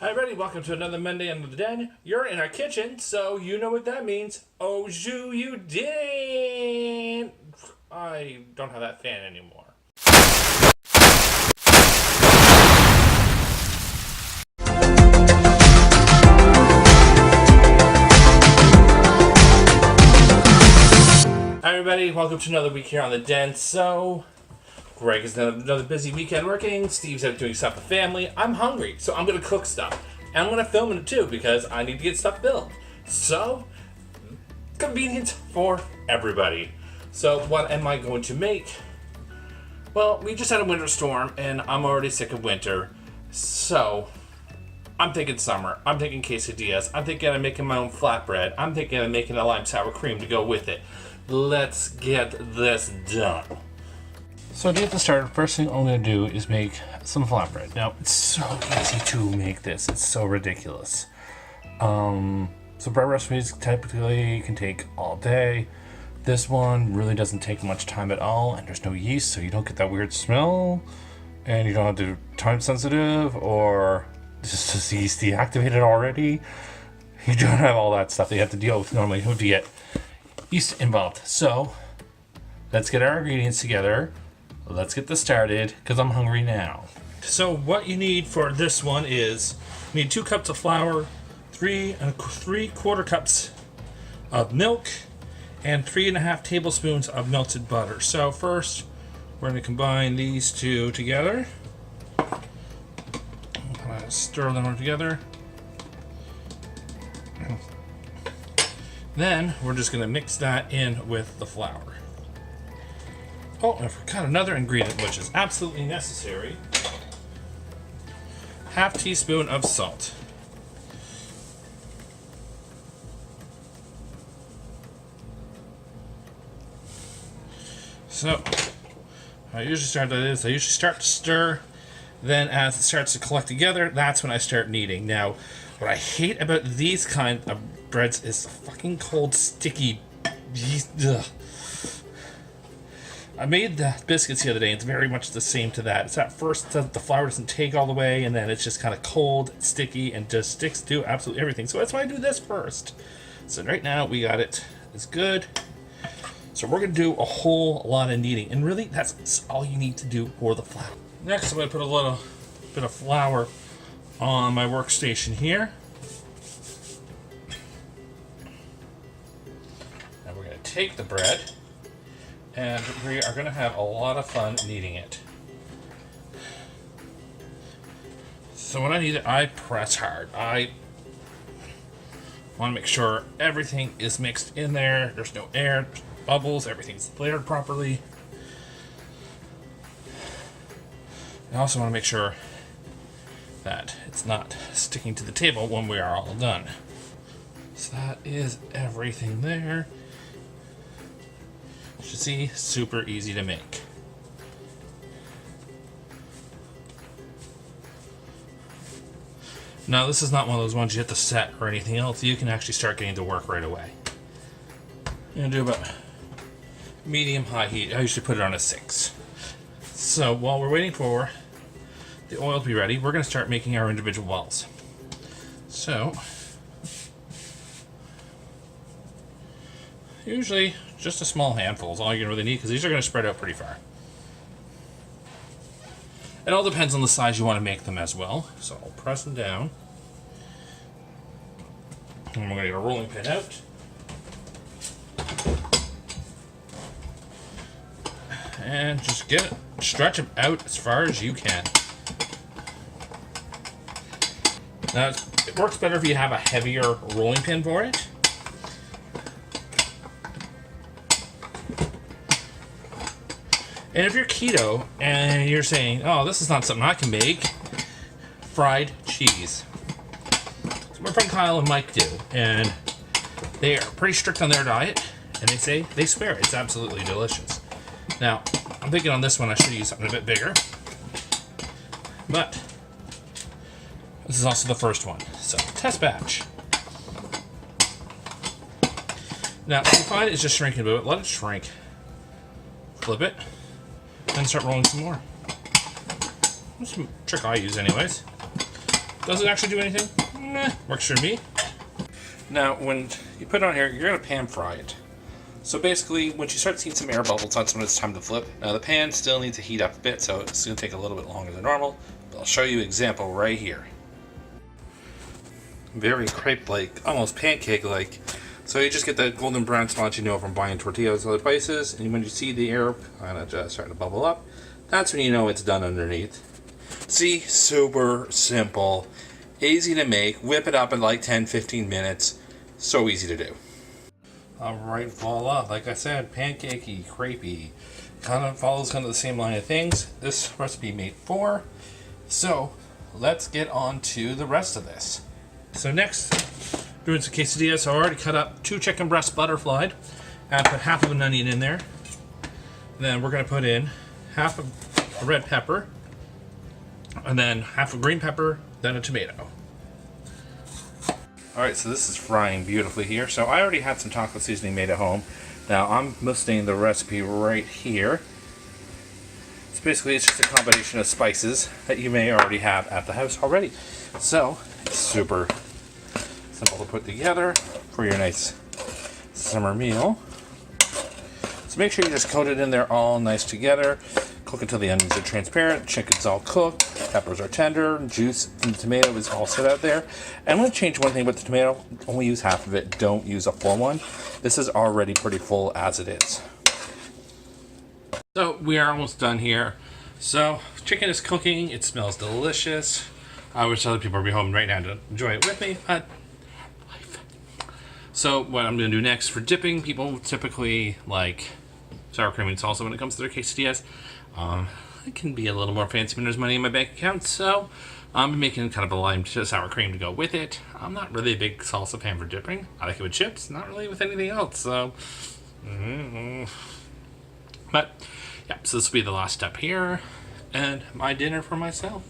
Hi everybody, welcome to another Monday Under the Den. You're in our kitchen, so you know what that means. Au Jus You Didn't! I don't have that fan anymore. Hi everybody, welcome to another week here on the Den. So, Greg is another busy weekend working. Steve's out doing stuff with family. I'm hungry, so I'm going to cook stuff. And I'm going to film it too because I need to get stuff built. So, convenient for everybody. So, what am I going to make? Well, we just had a winter storm and I'm already sick of winter. So, I'm thinking summer. I'm thinking quesadillas. I'm thinking of making my own flatbread. I'm thinking of making a lime sour cream to go with it. Let's get this done. So to get this started, first thing I'm going to do is make some flatbread. Now, it's so easy to make this. It's so ridiculous. So bread recipes typically can take all day. This one really doesn't take much time at all, and there's no yeast, so you don't get that weird smell, and you don't have to do time sensitive, or just is yeast deactivated already. You don't have all that stuff that you have to deal with normally to get yeast involved. So let's get our ingredients together. Let's get this started, because I'm hungry now. So what you need for this one is, you need 2 cups of flour, 3 3/4 cups of milk, and 3.5 tablespoons of melted butter. So first, we're going to combine these two together. Stir them together. Then, we're just going to mix that in with the flour. Oh, and I forgot another ingredient which is absolutely necessary. 1/2 teaspoon of salt. So, I usually start to stir, then as it starts to collect together, that's when I start kneading. Now, what I hate about these kind of breads is the fucking cold, sticky yeast. Ugh. I made the biscuits the other day, and it's very much the same to that. It's at first the flour doesn't take all the way, and then it's just kind of cold, sticky, and just sticks to absolutely everything. So that's why I do this first. So right now we got it. It's good. So we're going to do a whole lot of kneading, and really that's all you need to do for the flour. Next, I'm going to put a little bit of flour on my workstation here. And we're going to take the bread, and we are going to have a lot of fun kneading it. So when I knead it, I press hard. I want to make sure everything is mixed in there. There's no air, bubbles, everything's layered properly. I also want to make sure that it's not sticking to the table when we are all done. So that is everything there. You should see, super easy to make. Now, this is not one of those ones you have to set or anything else. You can actually start getting to work right away. I'm going to do about medium-high heat. I usually put it on a 6. So, while we're waiting for the oil to be ready, we're going to start making our individual balls. So, usually just a small handful is all you're going to really need, because these are going to spread out pretty far. It all depends on the size you want to make them as well. So I'll press them down. And we're going to get a rolling pin out. And just get it, stretch them out as far as you can. Now, it works better if you have a heavier rolling pin for it. And if you're keto and you're saying, oh, this is not something I can make, fried cheese. So my friend Kyle and Mike do, and they are pretty strict on their diet, and they say they swear it's absolutely delicious. Now, I'm thinking on this one I should use something a bit bigger, but this is also the first one, so test batch. Now, if you find it's just shrinking a bit, let it shrink. Flip it. Then start rolling some more. That's a trick I use anyways. Does it actually do anything? Meh, works for me. Now, when you put it on here, you're going to pan fry it. So basically, once you start seeing some air bubbles, that's when it's time to flip. Now, the pan still needs to heat up a bit, so it's going to take a little bit longer than normal. But I'll show you an example right here. Very crepe-like, almost pancake-like. So you just get that golden brown spot you know from buying tortillas other places, and when you see the air kind of just starting to bubble up, that's when you know it's done underneath. See, super simple, easy to make. Whip it up in like 10-15 minutes. So easy to do. Alright, voila. Like I said, pancakey, crepey. Kind of follows kind of the same line of things. This recipe made 4. So let's get on to the rest of this. So next, doing some quesadillas. So I already cut up 2 chicken breasts butterflied. I put half of an onion in there. And then we're going to put in half of a red pepper. And then half a green pepper, then a tomato. Alright, so this is frying beautifully here. So I already had some taco seasoning made at home. Now I'm listing the recipe right here. So basically it's just a combination of spices that you may already have at the house already. So it's super simple to put together for your nice summer meal. So make sure you just coat it in there all nice together. Cook until the onions are transparent, chicken's all cooked, peppers are tender, juice from the tomato is all set out there. And I'm going to change one thing with the tomato. Only use half of it, don't use a full one. This is already pretty full as it is. So we are almost done here. So chicken is cooking, it smells delicious. I wish other people would be home right now to enjoy it with me, but life. So what I'm going to do next for dipping, people typically like sour cream and salsa when it comes to their quesadillas. It can be a little more fancy when there's money in my bank account, so I'm making kind of a lime sour cream to go with it. I'm not really a big salsa fan for dipping. I like it with chips, not really with anything else, so... But, yeah, so this will be the last step here, and my dinner for myself.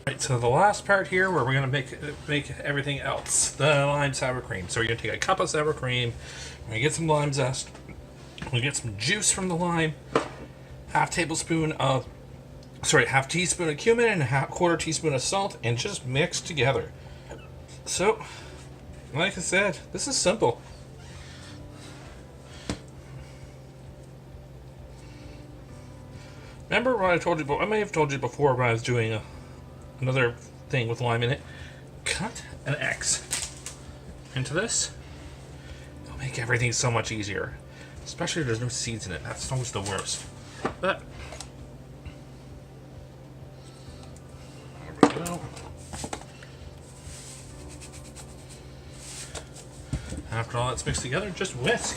Right, so the last part here where we're going to make everything else, the lime sour cream. So we're going to take a cup of sour cream, we're going to get some lime zest, we're going to get some juice from the lime, half teaspoon of cumin and a quarter teaspoon of salt, and just mix together. So, like I said, this is simple. Remember what I told you? I may have told you before when I was doing another thing with lime in it. Cut an X into this. It'll make everything so much easier, especially if there's no seeds in it. That's always the worst. But there we go. After all that's mixed together, just whisk.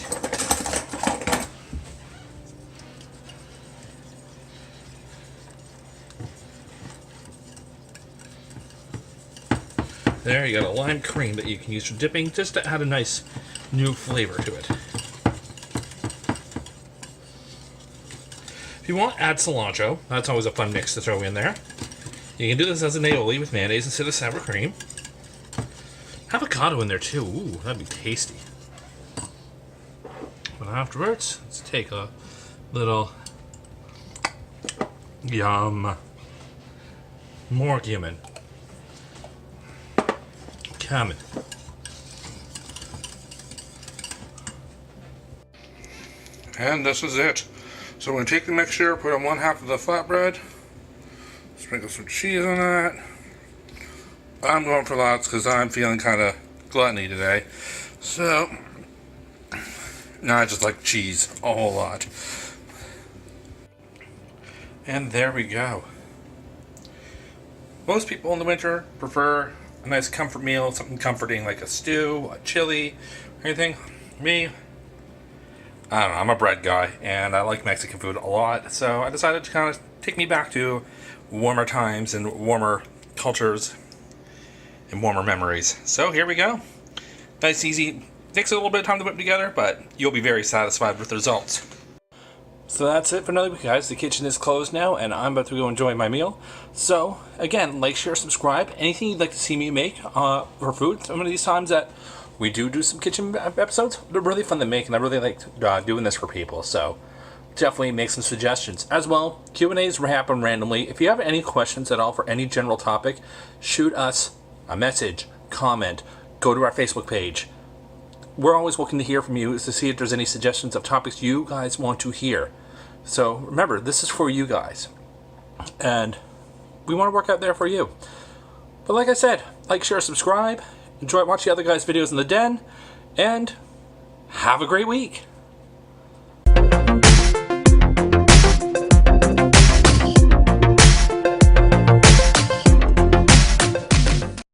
There, you got a lime cream that you can use for dipping, just to add a nice new flavor to it. If you want, add cilantro. That's always a fun mix to throw in there. You can do this as an aioli with mayonnaise instead of sour cream. Avocado in there too. Ooh, that'd be tasty. But afterwards, let's take a little yum. More cumin. Cumin. And this is it. So we're going to take the mixture, put on 1/2 of the flatbread, sprinkle some cheese on that. I'm going for lots because I'm feeling kind of gluttony today. So, now I just like cheese a whole lot. And there we go. Most people in the winter prefer a nice comfort meal, something comforting like a stew, a chili, or anything. Me, I don't know, I'm a bread guy, and I like Mexican food a lot, so I decided to kind of take me back to warmer times and warmer cultures and warmer memories. So here we go. Nice, easy, takes a little bit of time to whip together, but you'll be very satisfied with the results. So that's it for another week, guys. The kitchen is closed now, and I'm about to go enjoy my meal. So, again, like, share, subscribe. Anything you'd like to see me make for food, some of these times that we do some kitchen episodes, they're really fun to make, and I really like doing this for people. So, definitely make some suggestions. As well, Q&As happen randomly. If you have any questions at all for any general topic, shoot us a message, comment, go to our Facebook page. We're always looking to hear from you to see if there's any suggestions of topics you guys want to hear. So remember, this is for you guys. And we want to work out there for you. But like I said, like, share, subscribe. Enjoy watching the other guys' videos in the den. And have a great week.